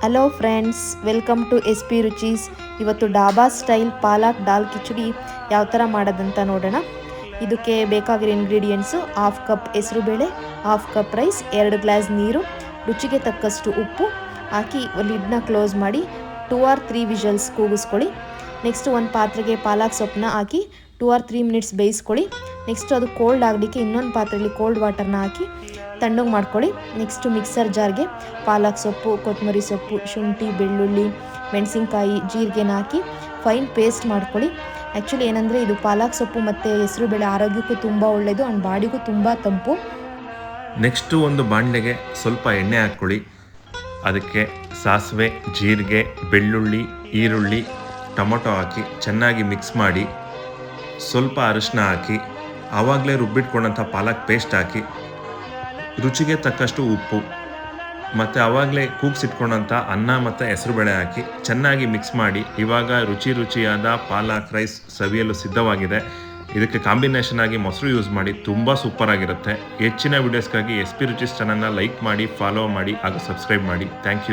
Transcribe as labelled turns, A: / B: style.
A: Hello friends, welcome to S P Ruchis. ಇವತ್ತು dhaba style palak dal khichdi ಯಾವ ಥರ ಮಾಡೋದಂತ ನೋಡೋಣ. ಇದಕ್ಕೆ ಬೇಕಾಗಿರೋ ಇಂಗ್ರೀಡಿಯೆಂಟ್ಸು: 1/2 ಕಪ್ ಹೆಸರುಬೇಳೆ, 1/2 ಕಪ್ ರೈಸ್, 2 ಗ್ಲಾಸ್ ನೀರು, ರುಚಿಗೆ ತಕ್ಕಷ್ಟು ಉಪ್ಪು ಹಾಕಿ ಲಿಡ್ನ ಕ್ಲೋಸ್ ಮಾಡಿ 2 or 3 ವಿಷಲ್ಸ್ ಕೂಗಿಸ್ಕೊಳ್ಳಿ. ನೆಕ್ಸ್ಟ್ ಒಂದು ಪಾತ್ರೆಗೆ ಪಾಲಕ್ ಸೊಪ್ಪನ್ನ ಹಾಕಿ 2 or 3 ಮಿನಿಟ್ಸ್ ಬೇಯಿಸ್ಕೊಳ್ಳಿ. ನೆಕ್ಸ್ಟ್ ಅದು ಕೋಲ್ಡ್ ಆಗಲಿಕ್ಕೆ ಇನ್ನೊಂದು ಪಾತ್ರೆಯಲ್ಲಿ ಕೋಲ್ಡ್ ವಾಟರ್ನ ಹಾಕಿ ತಣ್ಣಗೆ ಮಾಡ್ಕೊಳ್ಳಿ. ನೆಕ್ಸ್ಟು ಮಿಕ್ಸರ್ ಜಾರ್ಗೆ ಪಾಲಕ್ ಸೊಪ್ಪು, ಕೊತ್ತಂಬರಿ ಸೊಪ್ಪು, ಶುಂಠಿ, ಬೆಳ್ಳುಳ್ಳಿ, ಮೆಣಸಿನ್ಕಾಯಿ, ಜೀರಿಗೆನ ಹಾಕಿ ಫೈನ್ ಪೇಸ್ಟ್ ಮಾಡ್ಕೊಳ್ಳಿ. ಆ್ಯಕ್ಚುಲಿ ಏನಂದರೆ ಇದು ಪಾಲಕ್ ಸೊಪ್ಪು ಮತ್ತು ಹೆಸರುಬೇಳೆ ಆರೋಗ್ಯಕ್ಕೂ ತುಂಬ ಒಳ್ಳೆಯದು ಆ್ಯಂಡ್ ಬಾಡಿಗೂ ತುಂಬ ತಂಪು.
B: ನೆಕ್ಸ್ಟು ಒಂದು ಬಾಣಲೆಗೆ ಸ್ವಲ್ಪ ಎಣ್ಣೆ ಹಾಕ್ಕೊಳ್ಳಿ. ಅದಕ್ಕೆ ಸಾಸಿವೆ, ಜೀರಿಗೆ, ಬೆಳ್ಳುಳ್ಳಿ, ಈರುಳ್ಳಿ, ಟೊಮೊಟೊ ಹಾಕಿ ಚೆನ್ನಾಗಿ ಮಿಕ್ಸ್ ಮಾಡಿ ಸ್ವಲ್ಪ ಅರಿಶಿನ ಹಾಕಿ ಆವಾಗಲೇ ರುಬ್ಬಿಟ್ಕೊಂಡಂಥ ಪಾಲಕ್ ಪೇಸ್ಟ್ ಹಾಕಿ ರುಚಿಗೆ ತಕ್ಕಷ್ಟು ಉಪ್ಪು ಮತ್ತು ಆವಾಗಲೇ ಕೂಗಿಸಿಟ್ಕೊಂಡಂಥ ಅನ್ನ ಮತ್ತು ಹೆಸರುಬೇಳೆ ಹಾಕಿ ಚೆನ್ನಾಗಿ ಮಿಕ್ಸ್ ಮಾಡಿ ಇವಾಗ ರುಚಿಯಾದ ಪಾಲಕ್ ರೈಸ್ ಸವಿಯಲು ಸಿದ್ಧವಾಗಿದೆ. ಇದಕ್ಕೆ ಕಾಂಬಿನೇಷನ್ ಆಗಿ ಮೊಸರು ಯೂಸ್ ಮಾಡಿ, ತುಂಬ ಸೂಪರಾಗಿರುತ್ತೆ. ಹೆಚ್ಚಿನ ವೀಡಿಯೋಸ್ಗಾಗಿ SP ರುಚೀಸ್ ಚಾನಲ್ನ ಲೈಕ್ ಮಾಡಿ, ಫಾಲೋ ಮಾಡಿ ಹಾಗೂ ಸಬ್ಸ್ಕ್ರೈಬ್ ಮಾಡಿ. Thank you.